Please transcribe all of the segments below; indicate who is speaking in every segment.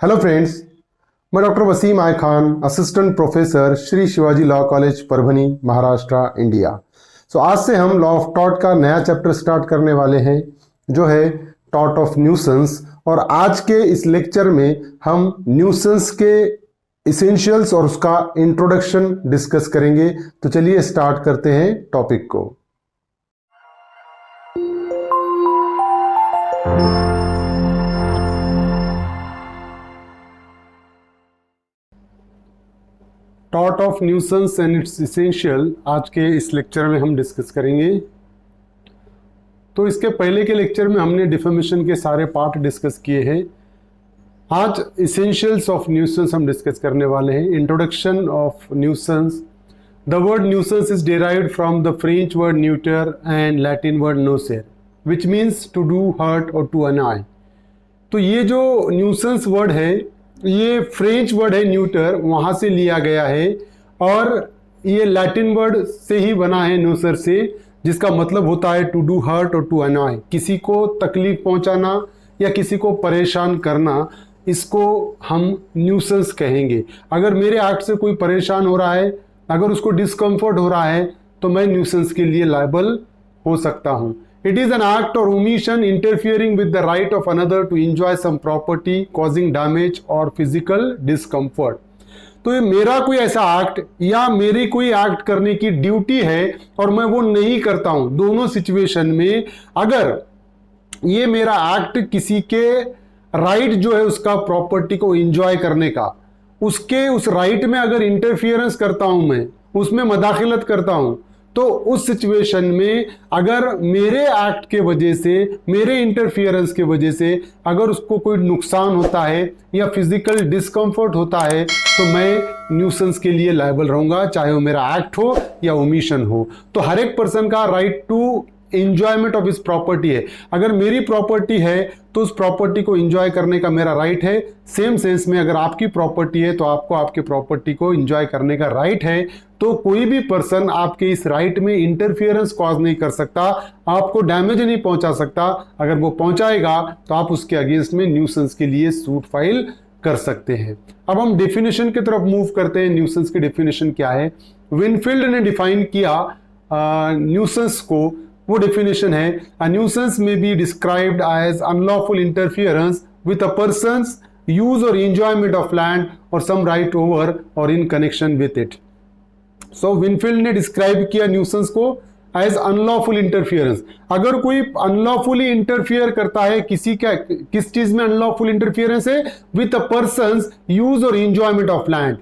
Speaker 1: Hello friends, मैं doctor Waseem I Khan, assistant professor, Shri Shivaji law college, Parbhani, Maharashtra, India. आज से हम लॉ ऑफ टॉर्ट का नया चैप्टर स्टार्ट करने वाले हैं, जो है टॉर्ट ऑफ न्यूसेंस। और आज के इस लेक्चर में हम न्यूसेंस के इसेंशियल्स और उसका इंट्रोडक्शन डिस्कस करेंगे। तो चलिए स्टार्ट करते हैं टॉपिक को। Tort of nuisance and it's essential आज के इस लेक्चर में हम डिस्कस करेंगे। तो इसके पहले के लेक्चर में हमने डिफॉर्मेशन के सारे पार्ट डिस्कस किए हैं। आज इसेंशियल्स ऑफ न्यूसेंस हम डिस्कस करने वाले हैं। Introduction of nuisance. The word nuisance is derived from the French word nuter and Latin word nocere, which means to do hurt और टू अनॉय। तो ये जो न्यूसेंस वर्ड है, ये फ्रेंच वर्ड है न्यूटर, वहाँ से लिया गया है, और ये लैटिन वर्ड से ही बना है, नोसर से, जिसका मतलब होता है टू डू हर्ट और टू अनॉय, किसी को तकलीफ पहुंचाना या किसी को परेशान करना, इसको हम न्यूसेंस कहेंगे। अगर मेरे एक्ट से कोई परेशान हो रहा है, अगर उसको डिस्कम्फर्ट हो रहा है, तो मैं न्यूसेंस के लिए लायबल हो सकता हूँ। It is an act or omission interfering with the right of another to enjoy some property, causing damage or physical discomfort. तो ये मेरा कोई ऐसा एक्ट या मेरी कोई एक्ट करने की ड्यूटी है और मैं वो नहीं करता हूं, दोनों सिचुएशन में अगर ये मेरा एक्ट किसी के राइट जो है उसका प्रॉपर्टी को एंजॉय करने का, उसके उस राइट में अगर इंटरफियरेंस करता हूं, मैं उसमें मदाखिलत करता हूं, तो उस सिचुएशन में अगर मेरे एक्ट के वजह से, मेरे इंटरफियरेंस के वजह से अगर उसको कोई नुकसान होता है या फिजिकल डिस्कम्फर्ट होता है, तो मैं न्यूसेंस के लिए लायबल रहूंगा, चाहे वो मेरा एक्ट हो या ओमिशन हो। तो हर एक पर्सन का राइट टू इंजॉयमेंट ऑफ इस प्रॉपर्टी है। अगर मेरी प्रॉपर्टी है तो उस प्रॉपर्टी को एंजॉय करने का मेरा राइट है। सेम सेंस में अगर आपकी प्रॉपर्टी है तो आपको आपके प्रॉपर्टी को एंजॉय करने का राइट है। तो कोई भी पर्सन आपके इस राइट में इंटरफियरेंस कॉज नहीं कर सकता, आपको डैमेज नहीं पहुंचा सकता। अगर वो पहुंचाएगा तो आप उसके अगेंस्ट में न्यूसेंस के लिए सूट फाइल कर सकते हैं। अब हम डेफिनेशन की तरफ मूव करते हैं। न्यूसेंस की डेफिनेशन क्या है? विनफील्ड ने डिफाइन किया न्यूसेंस को। वो डेफिनेशन है, a nuisance may be described as unlawful interference with a person's use or enjoyment of land or some right over or in connection with it. So Winfield ने describe किया nuisance को as unlawful interference. अगर कोई unlawfully interfere करता है, किस चीज में अनलॉफुल इंटरफियरेंस है? With a person's use or enjoyment of land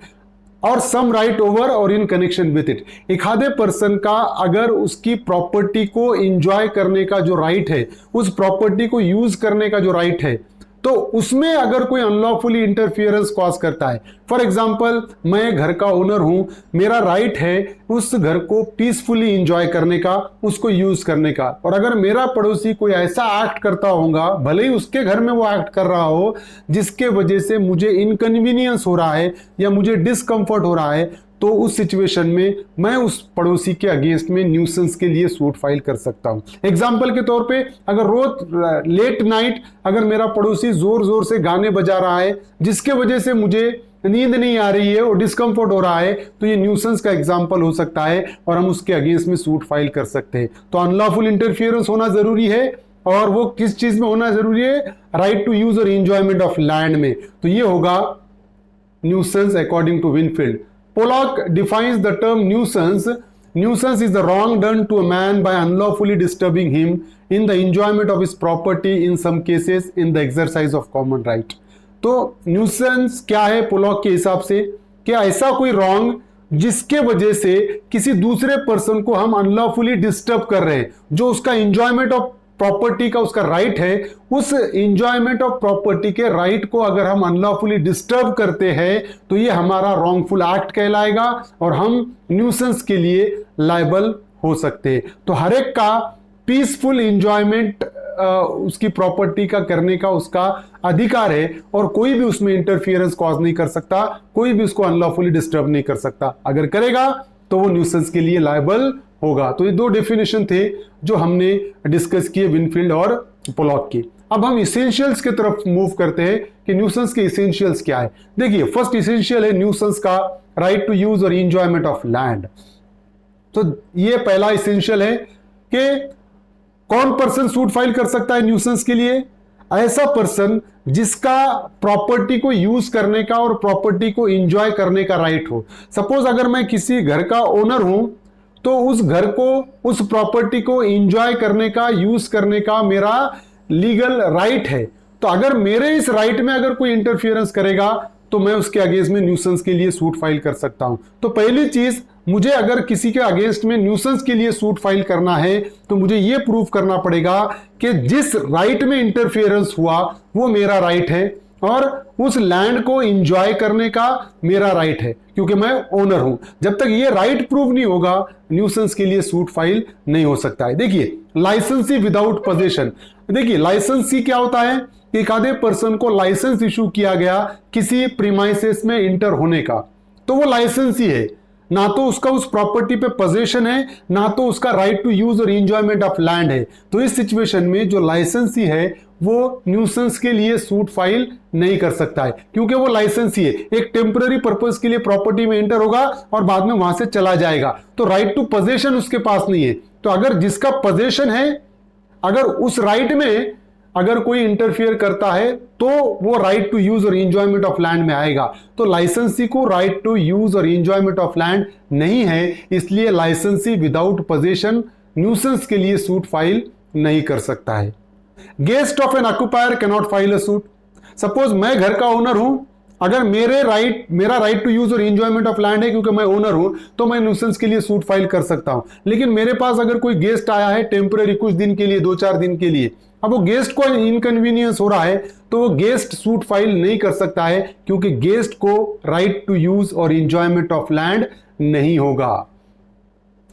Speaker 1: or some right over or in connection with it. एक आधे पर्सन का अगर उसकी प्रॉपर्टी को एंजॉय करने का जो राइट है, उस प्रॉपर्टी को यूज करने का जो राइट है, तो उसमें अगर कोई अनलॉफुली इंटरफियरेंस कॉज करता है, फॉर एग्जांपल मैं घर का ओनर हूं, मेरा राइट है उस घर को पीसफुली एंजॉय करने का, उसको यूज करने का, और अगर मेरा पड़ोसी कोई ऐसा एक्ट करता होगा, भले ही उसके घर में वो एक्ट कर रहा हो, जिसके वजह से मुझे इनकन्वीनियंस हो रहा है या मुझे डिस्कंफर्ट हो रहा है, तो उस सिचुएशन में मैं उस पड़ोसी के अगेंस्ट में न्यूसेंस के लिए सूट फाइल कर सकता हूं। एग्जांपल के तौर पे, अगर रोज लेट नाइट अगर मेरा पड़ोसी जोर जोर से गाने बजा रहा है, जिसके वजह से मुझे नींद नहीं आ रही है और डिस्कंफर्ट हो रहा है, तो ये न्यूसेंस का एग्जांपल हो सकता है और हम उसके अगेंस्ट में सूट फाइल कर सकते हैं। तो अनलॉफुल इंटरफियरेंस होना जरूरी है, और वो किस चीज में होना जरूरी है? Right to use or enjoyment of land में। तो ये होगा nuisance according to Winfield. Pollock defines the term nuisance. Nuisance is the wrong done to a man by unlawfully disturbing him in the enjoyment of his property, in some cases in the exercise of common right. तो nuisance क्या है Pollock के हिसाब से? क्या ऐसा कोई wrong जिसके वजह से किसी दूसरे पर्सन को हम अनलॉफुली डिस्टर्ब कर रहे हैं, जो उसका एंजॉयमेंट ऑफ प्रॉपर्टी का उसका राइट है, उस एंजॉयमेंट ऑफ प्रॉपर्टी के राइट को अगर हम अनलॉफुली डिस्टर्ब करते हैं, तो ये हमारा रॉन्गफुल एक्ट कहलाएगा और हम न्यूसेंस के लिए लायबल हो सकते हैं। तो हर एक का पीसफुल एंजॉयमेंट उसकी प्रॉपर्टी का करने का उसका अधिकार है, और कोई भी उसमें इंटरफियरेंस कॉज नहीं कर सकता, कोई भी उसको अनलॉफुली डिस्टर्ब नहीं कर सकता। अगर करेगा तो वो न्यूसेंस के लिए लायबल होगा। तो ये दो डेफिनेशन थे जो हमने डिस्कस किए विनफील्ड और पोलॉक की। अब हम इसेंशियल्स की तरफ मूव करते हैं कि न्यूसेंस के इसेंशियल्स क्या है। देखिए, फर्स्ट इसेंशियल है न्यूसेंस का राइट टू यूज और इंजॉयमेंट ऑफ लैंड। तो ये पहला इसेंशियल है कि कौन पर्सन सूट फाइल कर सकता है न्यूसेंस के लिए? ऐसा पर्सन जिसका प्रॉपर्टी को यूज करने का और प्रॉपर्टी को एंजॉय करने का राइट हो। सपोज अगर मैं किसी घर का ओनर हूं तो उस घर को, उस प्रॉपर्टी को एंजॉय करने का, यूज करने का मेरा लीगल राइट है। तो अगर मेरे इस राइट में अगर कोई इंटरफियरेंस करेगा तो मैं उसके अगेंस्ट में न्यूसेंस के लिए सूट फाइल कर सकता हूं। तो पहली चीज, मुझे अगर किसी के अगेंस्ट में न्यूसेंस के लिए सूट फाइल करना है तो मुझे यह प्रूव करना पड़ेगा कि जिस राइट में इंटरफियरेंस हुआ वो मेरा राइट है और उस लैंड को एंजॉय करने का मेरा राइट है, क्योंकि मैं ओनर हूं। जब तक ये राइट प्रूव नहीं होगा न्यूसेंस के लिए सूट फाइल नहीं हो सकता है। देखिए, लाइसेंसी विदाउट पोजेशन। देखिए, लाइसेंसी क्या होता है? एक आधे पर्सन को लाइसेंस इशू किया गया किसी प्रीमाइसेस में इंटर होने का, तो वो लाइसेंस ही है, ना तो उसका उस प्रॉपर्टी पे पोजीशन है, ना तो उसका right to use or enjoyment of land है। तो इस सिचुएशन में जो लाइसेंसी है वो न्यूसेंस के लिए सूट फाइल नहीं कर सकता है, क्योंकि वो लाइसेंसी है। एक टेम्पररी पर्पस के लिए प्रॉपर्टी में एंटर होगा और बाद में वहां से चला जाएगा, तो राइट टू पोजेशन उसके पास नहीं है। तो अगर जिसका पोजेशन है, अगर उस राइट में अगर कोई इंटरफियर करता है तो वो right to use or enjoyment of land में आएगा। तो लाइसेंसी को right to use or enjoyment of land नहीं है, इसलिए लाइसेंसी विदाउट पोजीशन न्यूसेंस के लिए सूट फाइल नहीं कर सकता है। Guest of an occupier can not file a suit. Suppose मैं घर का ओनर हूं, अगर मेरा right to use or enjoyment of land है क्योंकि मैं ओनर हूं, तो मैं न्यूसेंस के लिए सूट फाइल कर सकता हूं। लेकिन मेरे पास अगर कोई गेस्ट आया है टेम्पररी, कुछ दिन के लिए, 2-4 दिन के लिए, अब वो गेस्ट को इनकन्वीनियंस हो रहा है, तो वो गेस्ट सूट फाइल नहीं कर सकता है, क्योंकि गेस्ट को right to use or enjoyment of land नहीं होगा।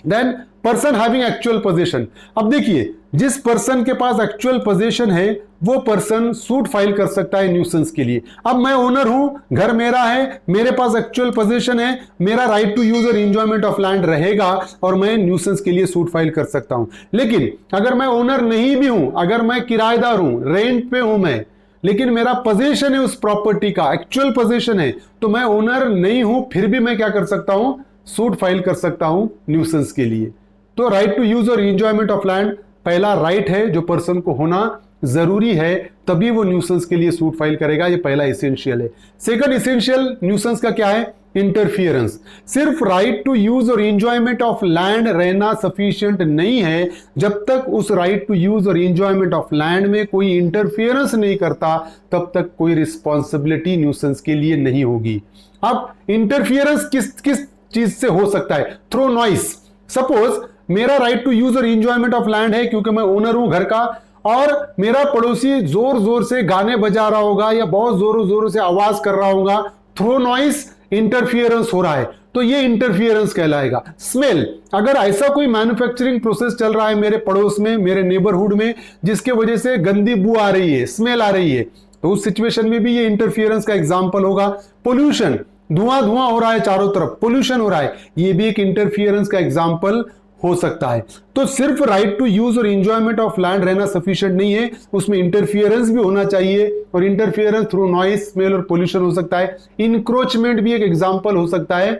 Speaker 1: Then person having actual position. अब देखिए, जिस पर्सन के पास एक्चुअल पोजीशन है वो पर्सन सूट फाइल कर सकता है न्यूसेंस के लिए। अब मैं ओनर हूं, घर मेरा है, मेरे पास एक्चुअल पोजीशन है, मेरा right to use or enjoyment of land रहेगा और मैं न्यूसेंस के लिए सूट फाइल कर सकता हूं। लेकिन अगर मैं ओनर नहीं भी हूं, अगर मैं किराएदार हूं, रेंट पे हूं मैं, लेकिन मेरा पोजीशन है उस प्रॉपर्टी का, एक्चुअल पोजीशन है, तो मैं ओनर नहीं हूं, फिर भी मैं क्या कर सकता हूं? सूट फाइल कर सकता हूं न्यूसेंस के लिए। तो right to use or enjoyment of land पहला राइट है जो पर्सन को होना जरूरी है, तभी वो न्यूसेंस के लिए सूट फाइल करेगा। ये पहला इसेंशियल है। सेकंड इसेंशियल न्यूसेंस का क्या है? इंटरफियरेंस। सिर्फ right to use or enjoyment of land रहना सफिशिएंट नहीं है, जब तक उस right to use or enjoyment of land में कोई इंटरफियरेंस नहीं करता, तब तक कोई रिस्पॉन्सिबिलिटी न्यूसेंस के लिए नहीं होगी। अब इंटरफियरेंस किस किस चीज से हो सकता है? Through noise. सपोज मेरा right to use or enjoyment of land है क्योंकि मैं ओनर हूं घर का, और मेरा पड़ोसी जोर जोर से गाने बजा रहा होगा या बहुत जोरों जोरों से आवाज कर रहा होगा, थ्रू नॉइस इंटरफियरेंस हो रहा है, तो ये इंटरफियरेंस कहलाएगा। स्मेल, अगर ऐसा कोई मैन्युफैक्चरिंग प्रोसेस चल रहा है मेरे पड़ोस में, मेरे नेबरहुड में, जिसके वजह से गंदी बू आ रही है, स्मेल आ रही है, तो उस सिचुएशन में भी ये इंटरफियरेंस का एग्जाम्पल होगा। पोल्यूशन, धुआं धुआं हो रहा है, चारों तरफ पोल्यूशन हो रहा है, ये भी एक इंटरफियरेंस का एग्जाम्पल हो सकता है। तो सिर्फ right to use or enjoyment of land रहना सफिशिएंट नहीं है, उसमें इंटरफियरेंस भी होना चाहिए, और इंटरफियरेंस थ्रू नॉइस, स्मेल और पोल्यूशन हो सकता है। इंक्रोचमेंट भी एक एग्जांपल हो सकता है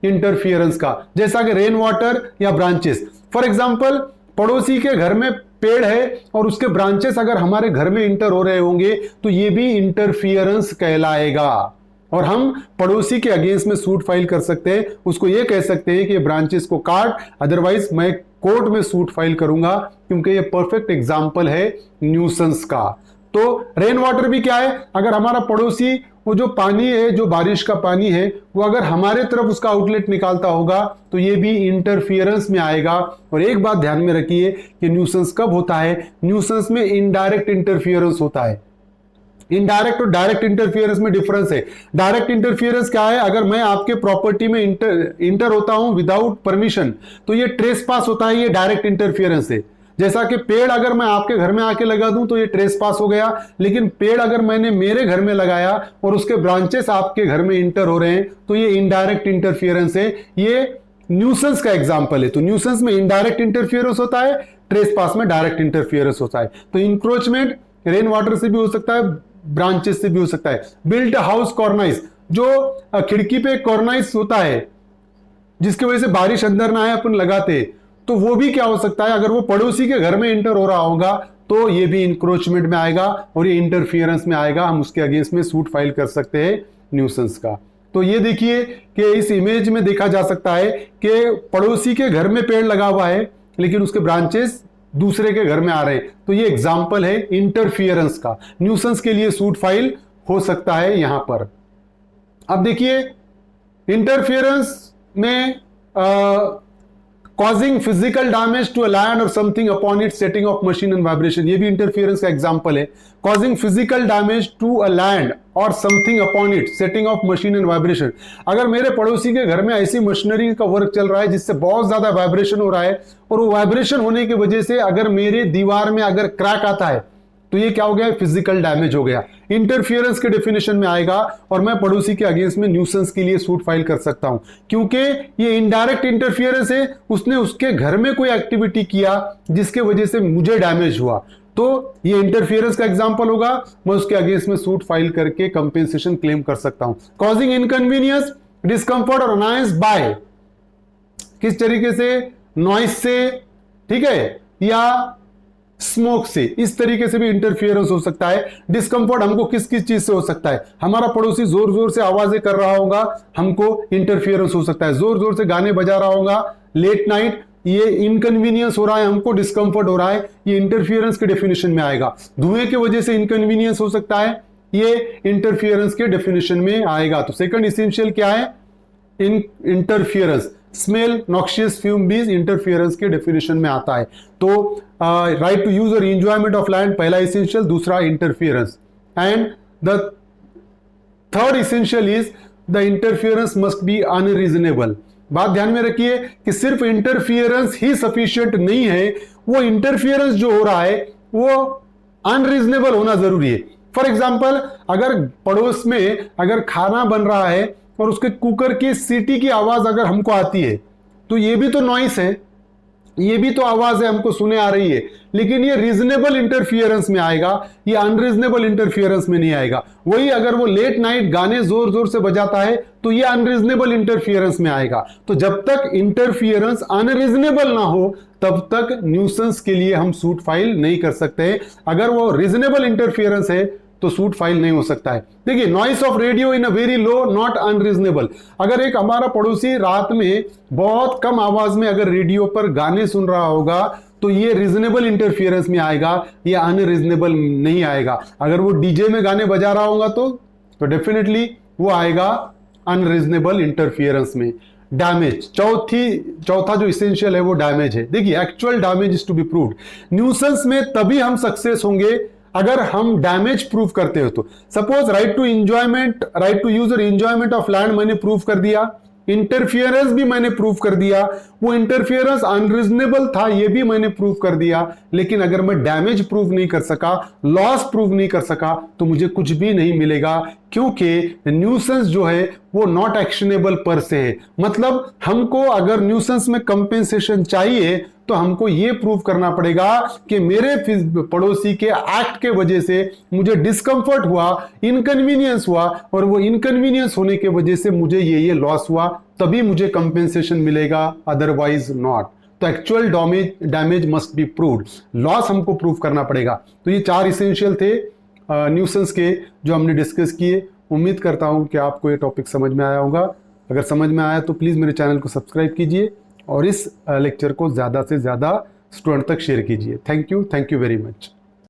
Speaker 1: इंटरफियरेंस का, जैसा कि रेन वाटर या ब्रांचेस। फॉर एग्जांपल, पड़ोसी के घर में पेड़ है और उसके ब्रांचेस अगर हमारे घर में इंटर हो रहे होंगे तो ये भी इंटरफियरेंस कहलाएगा, और हम पड़ोसी के अगेंस्ट में सूट फाइल कर सकते हैं। उसको ये कह सकते हैं कि ब्रांचेस को काट, अदरवाइज मैं कोर्ट में सूट फाइल करूंगा, क्योंकि ये परफेक्ट एग्जांपल है न्यूसेंस का। तो रेन वाटर भी क्या है? अगर हमारा पड़ोसी वो जो पानी है, जो बारिश का पानी है, वो अगर हमारे तरफ उसका आउटलेट निकालता होगा तो ये भी इंटरफियरेंस में आएगा। और एक बात ध्यान में रखिए कि न्यूसेंस कब होता है? न्यूसेंस में इनडायरेक्ट इंटरफियरेंस होता है। इनडायरेक्ट और डायरेक्ट इंटरफियरेंस में डिफरेंस है। डायरेक्ट इंटरफियरेंस क्या है? अगर मैं आपके प्रॉपर्टी में इंटर होता हूं विदाउट परमिशन, तो ये ट्रेसपास होता है, ये डायरेक्ट इंटरफियरेंस है। जैसा कि पेड़ अगर मैं आपके घर में आके लगा दूं तो ये ट्रेसपास हो गया, लेकिन पेड़ अगर मैंने मेरे घर में लगाया और उसके ब्रांचेस आपके घर में इंटर हो रहे हैं तो ये इनडायरेक्ट इंटरफियरेंस है। ये न्यूसेंस का एग्जांपल है। तो न्यूसेंस में इनडायरेक्ट इंटरफियरेंस होता है, ट्रेसपास में डायरेक्ट इंटरफियरेंस होता है। तो इंक्रोचमेंट रेन वाटर से भी हो सकता है, ब्रांचेस से भी हो सकता है। बिल्ट हाउस कॉर्नाइस, जो खिड़की पे कॉर्नाइस होता है जिसकी वजह से बारिश अंदर ना आए, अपन लगाते, तो वो भी क्या हो सकता है, अगर वो पड़ोसी के घर में इंटर हो रहा होगा तो ये भी इंक्रोचमेंट में आएगा और ये इंटरफियरेंस में आएगा। हम उसके अगेंस्ट में सूट फाइल कर सकते हैं न्यूसेंस का। तो ये देखिए कि इस इमेज में देखा जा सकता है कि पड़ोसी के घर में पेड़ लगा हुआ है लेकिन उसके ब्रांचेस दूसरे के घर में आ रहे हैं, तो ये एग्जाम्पल है इंटरफियरेंस का। न्यूसेंस के लिए सूट फाइल हो सकता है यहां पर। अब देखिए इंटरफियरेंस में causing physical damage to a land और something upon it, setting off machine and vibration, ये भी इंटरफियरेंस का एग्जांपल है। Causing physical damage to a land और something upon it, setting off machine and vibration. अगर मेरे पड़ोसी के घर में ऐसी मशीनरी का वर्क चल रहा है जिससे बहुत ज्यादा वाइब्रेशन हो रहा है और वो वाइब्रेशन होने की वजह से अगर मेरे दीवार में अगर क्रैक आता है तो ये क्या हो गया, फिजिकल डैमेज हो गया, इंटरफियरेंस के डेफिनेशन में आएगा और मैं पड़ोसी के अगेंस्ट में न्यूसेंस के लिए सूट फाइल कर सकता हूं क्योंकि ये इनडायरेक्ट इंटरफियरेंस है। उसने उसके घर में कोई एक्टिविटी किया जिसके वजह से मुझे डैमेज हुआ, तो ये इंटरफियरेंस का एग्जांपल होगा। मैं उसके अगेंस्ट में सूट फाइल करके कंपेंसेशन क्लेम कर सकता हूं। कॉजिंग इनकन्वीनियंस, डिस्कंफर्ट और अनायंस बाय, किस तरीके से, नॉइस से, ठीक है, या स्मोक से, इस तरीके से भी इंटरफियरेंस हो सकता है। डिस्कंफर्ट हमको किस किस चीज से हो सकता है, हमारा पड़ोसी जोर जोर से आवाजें कर रहा होगा, हमको इंटरफियरेंस हो सकता है। जोर जोर से गाने बजा रहा होगा लेट नाइट, ये इनकन्वीनियंस हो रहा है, हमको डिस्कंफर्ट हो रहा है, ये इंटरफियरेंस के डेफिनेशन में आएगा। धुएं की वजह से इनकन्वीनियंस हो सकता है, ये इंटरफियरेंस के डेफिनेशन में आएगा। तो सेकंड इसेंशियल क्या है, इंटरफियरेंस। स्मेल, नॉक्शियस फ्यूम भी इंटरफियरेंस के डेफिनेशन में आता है। तो right to use or enjoyment of land पहला इसेंशियल, दूसरा interference. And the third essential is the interference must be unreasonable. बात ध्यान में रखिए कि सिर्फ इंटरफियरेंस ही सफिशिएंट नहीं है, वो इंटरफियरेंस जो हो रहा है वो अनरीजनेबल होना जरूरी है। फॉर एग्जाम्पल, अगर पड़ोस में अगर खाना बन रहा है और उसके कुकर की सीटी की आवाज अगर हमको आती है तो ये भी तो नॉइस है, ये भी तो आवाज है, हमको सुने आ रही है, लेकिन ये रीजनेबल इंटरफियरेंस में आएगा, ये अनरीजनेबल इंटरफियरेंस में नहीं आएगा। वही अगर वो लेट नाइट गाने जोर जोर से बजाता है तो ये अनरीजनेबल इंटरफियरेंस में आएगा। तो जब तक इंटरफियरेंस अनरीजनेबल ना हो तब तक न्यूसेंस के लिए हम सूट फाइल नहीं कर सकते। अगर वो रीजनेबल इंटरफियरेंस है तो सूट फाइल नहीं हो सकता है। देखिए, noise of radio in a very low not unreasonable. अगर एक हमारा पड़ोसी रात में बहुत कम आवाज में अगर रेडियो पर गाने सुन रहा होगा तो ये रीजनेबल इंटरफियरेंस में आएगा, ये अनरीजनेबल नहीं आएगा। अगर वो डीजे में गाने बजा रहा होगा तो डेफिनेटली वो आएगा अनरीजनेबल इंटरफियरेंस में। डैमेज, चौथा जो इसेंशियल है वो डैमेज है। देखिए, actual damage is to be proved. Nuisance में तभी हम सक्सेस होंगे अगर हम डैमेज प्रूव करते हो। तो suppose right to use or enjoyment of land मैंने प्रूव कर दिया, इंटरफियरेंस भी मैंने प्रूव कर दिया, वो इंटरफियरेंस अनरीजनेबल था ये भी मैंने प्रूव कर दिया, लेकिन अगर मैं डैमेज प्रूव नहीं कर सका, लॉस प्रूव नहीं कर सका तो मुझे कुछ भी नहीं मिलेगा, क्योंकि न्यूसेंस जो है वो नॉट एक्शनेबल पर से है। मतलब हमको अगर न्यूसेंस में कंपेंसेशन चाहिए तो हमको ये प्रूव करना पड़ेगा कि मेरे पड़ोसी के एक्ट के वजह से मुझे डिस्कंफर्ट हुआ, इनकन्वीनियंस हुआ, और वो इनकन्वीनियंस होने के वजह से मुझे ये लॉस हुआ, तभी मुझे कंपेंसेशन मिलेगा, अदरवाइज नॉट। तो actual damage must be proved, loss हमको प्रूव करना पड़ेगा। तो ये 4 इसेंशियल थे न्यूसेंस के जो हमने डिस्कस किए। उम्मीद करता हूं कि आपको ये टॉपिक समझ में आया होगा। अगर समझ में आया तो प्लीज़ मेरे चैनल को सब्सक्राइब कीजिए और इस लेक्चर को ज़्यादा से ज़्यादा स्टूडेंट तक शेयर कीजिए। Thank you very much.